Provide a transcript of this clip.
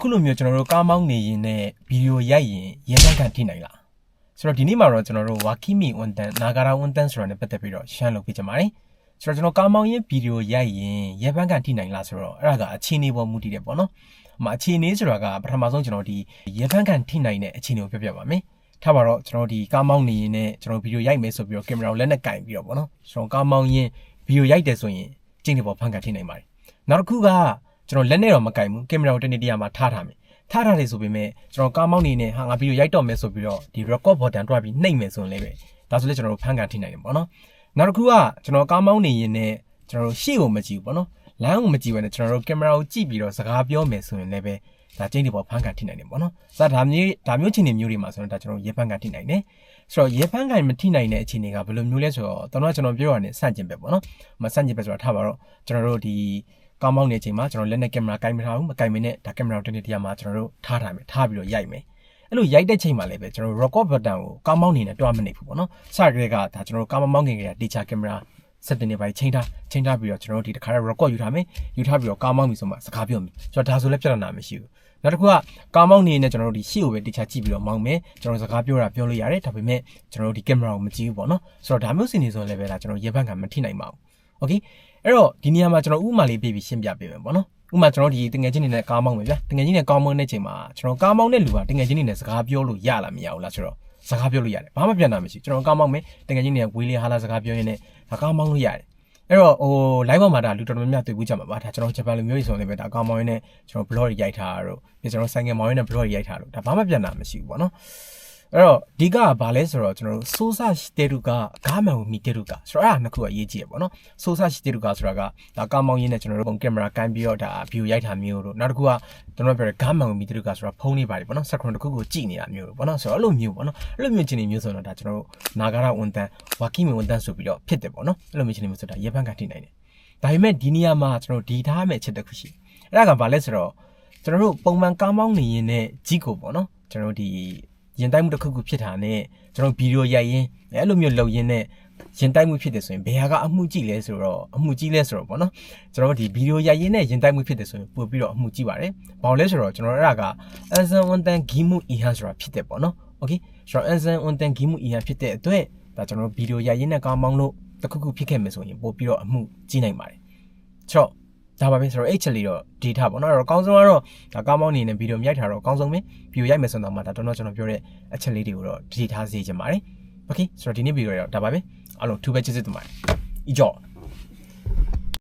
အခုလိုမျိုးကျွန်တော်တို့ကားမောင်းနေရင်နဲ့ဗီဒီယိုရိုက်ရင်ရေပန်းကန်ထိနိုင်လားဆိုတော့ဒီနေ့မှာတော့ကျွန်တော်တို့ဝါကီမီဝန်တန်နာဂါရာဝန်တန်ဆိုတာနဲ့ပတ်သက်ပြီးတော့ရှင်းလုပ်ပြချင်ပါတယ်ဆိုတော့ကျွန်တော်ကားမောင်းရင်ဗီဒီယိုရိုက်ရင်ရေပန်းကန်ထိနိုင်လားဆိုတော့အဲ့ဒါကအခြေအနေပေါ်မူတည်တယ်ပေါ့နော်အခြေအနေဆိုတာကပထမဆုံးကျွန်တော်ဒီရေပန်းကန်ထိနိုင်တဲ့အခြေအနေကိုပြောပြပါမယ်ထားပါတော့ကျွန်တော်ဒီကားမောင်းနေရင်နဲ့ကျွန်တော်ဗီဒီယိုရိုက်မယ်ဆိုပြီးတော့ကင်မရာကိုလက်နဲ့ကင်ပြီးတော့ပေါ့နော်ကျွန်တော်ကားမောင်းရင်ဗီဒီယိုရိုက်တယ်ဆိုရင်ကျင်းတွေပေါ်ဖန်ကန်ထိနိုင်ပါတယ်နောက်တစ်ခုကကျွန်တော်လက်နဲ့တော့မကင်ဘူးကင်မရာကိုတနေ့တည်းမှာထားထားမယ်ထားတယ်ဆိုပေမဲ့ကျွန်တော်ကားမောင်းနေနဲ့ဟာငါဗီဒီယိုရိုက်တော့မယ်ဆိုပြီးတော့ဒီ record button တွားပြီးနှိပ်မယ်ဆိုရင်လည်းပဲဒါဆိုလည်းကျွန်တော်တို့ဖန်ကန်ထိနိုင်တယ်ပေါ့နော်နောက်တစ်ခုကကျွန်တော်ကားမောင်းနေရင်နဲ့ကျွန်တော်တို့ရှေ့ကိုမကြည့်ဘူးပေါ့နော်လမ်းကိုမကြည့်ဘဲနဲ့ကျွန်တော်တို့ကင်မရာကိုကြည့်ပြီးတော့စကားပြောမယ်ဆိုရင်လည်းပဲဒါကျင်းတွေပေါ်ဖန်ကန်ထိနိုင်တယ်ပေါ့နော်။ဒါမျိုးချင်းတွေမျိုးတွေမှာဆိုတော့ဒါကျွန်တော်ရေဖန်ကန်ထိနိုင်တယ်။ဆိုတော့ရေဖန်ကန်မထိနိုင်တဲ့အခြေအနေကဘယ်လိုမျိုးလဲဆိုတော့ကျွန်တော်ပြောရတဲ့စန့်ကျင်ပဲပေါ့နော်။စန့်ကျင်ပဲဆိုတာထားပါတော့ကျွန်တော်တို့ဒီကားမောင်းနေချိန်မှာကျွန်တော်လက်နဲ့ကင်မရာကင်မထားဘူးမကင်မနဲ့ဒါကင်မရာတစ်နေ့တည်းမှာကျွန်တော်တို့ထားထားမယ်ထားပြီးတော့ရိုက်မယ်။အဲ့လိုရိုက်တဲ့ချိန်မှာလည်းပဲကျွန်တော် record button ကိုကားမောင်းနေနဲ့တွားမနေဘူးပေါ့နော်။စကြတဲ့ကဒါကျွန်တော်တို့ကားမောင်းခင်ကတေချာကင်မရာဆက်တင်နေပါချိန်ထားပြီးတော့ကျွန်တော်တို့ဒီတစ်ခါ record ယူထားပြီးတော့ကားမောင်းပြီဆိုမှစကားပြောမယ်ဆိုတော့ဒါဆိုလည်းပြဿနာမရှိဘူးနောက်တစ်ခုကကားမောင်းနေနဲ့ကျွန်တော်တို့ဒီရှေ့ကိုပဲတေချာကြည့်ပြီးတော့မောင်းမယ်ကျွန်တော်စကားပြောလို့ရတယ်ဒါပေမဲ့ကျွန်တော်တို့ဒီကင်မရာကိုမကြည့်ဘူးပေါ့နော်ဆိုတော့ဒါမျိုးစင်နေဆိုလည်းပဲဒါကျွန်တော်ရေပန်းကမထိနိုင်ပါဘူးโอเคအဲ့တော့ဒီနေရာမှာကျွန်တော်ဥမာလေးပြပြီးရှင်းပြပေးမယ်ပေါ့နော်ဥမာကျွန်တော်ဒီတငယ်ချင်းတွေနဲ့ကားမောင်းမယ်ဗျာတငယ်ချင်းနဲ့ကားမောင်းတဲ့ချိန်မှာကျွန်တော်ကားမောင်းတဲ့လူကတငယ်ချင်းတွေနဲ့စကားပြောလို့ရလားမရဘူးလားဆိုတော့စကားပြောလို့ရတယ်ဘာမှပြန်တာမရှိကျွန်တော်ကားမောင်းမယ်တကယ်ချင်းနေဝေးလေးဟာလာစကားပြောရင်းနဲ့ကားမောင်းလို့ရတယ်အဲ့တော့live ပေါ်မှာဒါလူတော်တော်များများတွေ့ဘူးကြမှာပါဒါကျွန်တော်ဂျပန်လူမျိုးတွေဆိုရင်လည်းဒါကားမောင်းရင်းနဲ့ကျွန်တော် blog တွေရိုက်ထားတာတို့ပြီးကျွန်တော်ဆိုင်ကယ်မောင်းရင်းနဲ့ blog တွေရိုက်ထားတာတို့ဒါဘာမှပြန်တာမရှိဘူးပေါ့နော်အဲ့တော့ဒီကဘာလဲဆိုတော့ကျွန်တော်တို့စိုးစားရှိတဲ့လူကဂါမန်ကိုမိတဲ့လူကဆိုတော့အဲ့ဒါနှစ်ခုအရေးကြီးရပေါ့နော်စိုးစားရှိတဲ့လူကဆိုတာကဒါကားမောင်းရင်းနဲ့ကျွန်တော်တို့ကင်မရာကိုင်ပြီးတော့ဒါဗီဒီယိုရိုက်တာမျိုးတို့နောက်တစ်ခုကကျွန်တော်ပြောတဲ့ဂါမန်ကိုမိတဲ့လူကဆိုတာဖုန်းလေးပါတယ်ပေါ့နော်စက်ခရွန်တစ်ခုကိုကြည့်နေတာမျိုးပေါ့နော်ဆိုတော့အဲ့လိုမျိုးပေါ့နော်အဲ့လိုမျိုးချင်းနေမျိုးဆိုတော့ဒါကျွန်တော်တို့နာဂါရဝန်တန်ဝါကီမီဝန်တန်ဆိုပြီးတော့ဖြစ်တယ်ပေါ့နော်အဲ့လိုမျိုးချင်းနေမျိုးဆိုတာရေပန်းကန်ထိနိုင်တယ်ဒါပေမဲ့ဒီနေရာမှာကျွန်တော်ဒီထားမဲ့ချက်တစ်ခုရှိအဲ့ဒါကဘာလဲဆိုတော့ကျွန်တော်တို့ပုံမှန်ကားမောင်းနေရင်နဲ့ကြီးကိုပေါ့နော်ကျွန်တော်ဒီရင်တိုက်မှုတစ်ခုခုဖြစ်တာနဲ့ကျွန်တော်ဗီဒီယိုရိုက်ရင်းအဲ့လိုမျိုးလုပ်ရင်းနဲ့ရင်တိုက်မှုဖြစ်တယ်ဆိုရင်ဘယ်ဟာကအမှုကြီးလဲဆိုတော့ပေါ့နော်ကျွန်တော်ဒီဗီဒီယိုရိုက်ရင်းနဲ့ရင်တိုက်မှုဖြစ်တယ်ဆိုရင်ပို့ပြီးတော့အမှုကြီးပါတယ်ဘာလို့လဲဆိုတော့ကျွန်တော်အဲ့ဒါကအန်ဆန်ဝန်တန်ဂီမှုအီဟန်ဆိုတာဖြစ်တယ်ပေါ့နော်โอเคဆိုတော့အန်ဆန်ဝန်တန်ဂီမှုအီဟန်ဖြစ်တဲ့အတွက်ဒါကျွန်တော်ဗီဒီယိုရိုက်ရင်းနဲ့ကားမောင်းလို့တစ်ခုခုဖြစ်ခဲ့မယ်ဆိုရင်ပို့ပြီးတော့အမှုကြီးနိုင်ပါတယ်ချော့ဒါပါပဲဆိုတော့အဲ့ချက်လေးတော့ data ပေါ့နော်အဲ့တော့အကောင်းဆုံးကတော့ဒါကားမောင်းနေနဲ့ဗီဒီယိုရိုက်ထားတော့အကောင်းဆုံးပဲဗီဒီယိုရိုက်မယ်ဆိုတော့မှဒါကျွန်တော်ပြောတဲ့အချက်လေးတွေကိုတော့ data စေချင်ပါတယ် okay ဆိုတော့ဒီနေ့ဗီဒီယိုတော့ဒါပါပဲအားလုံးထူးပဲကျေးဇူးတင်ပါတယ် enjoy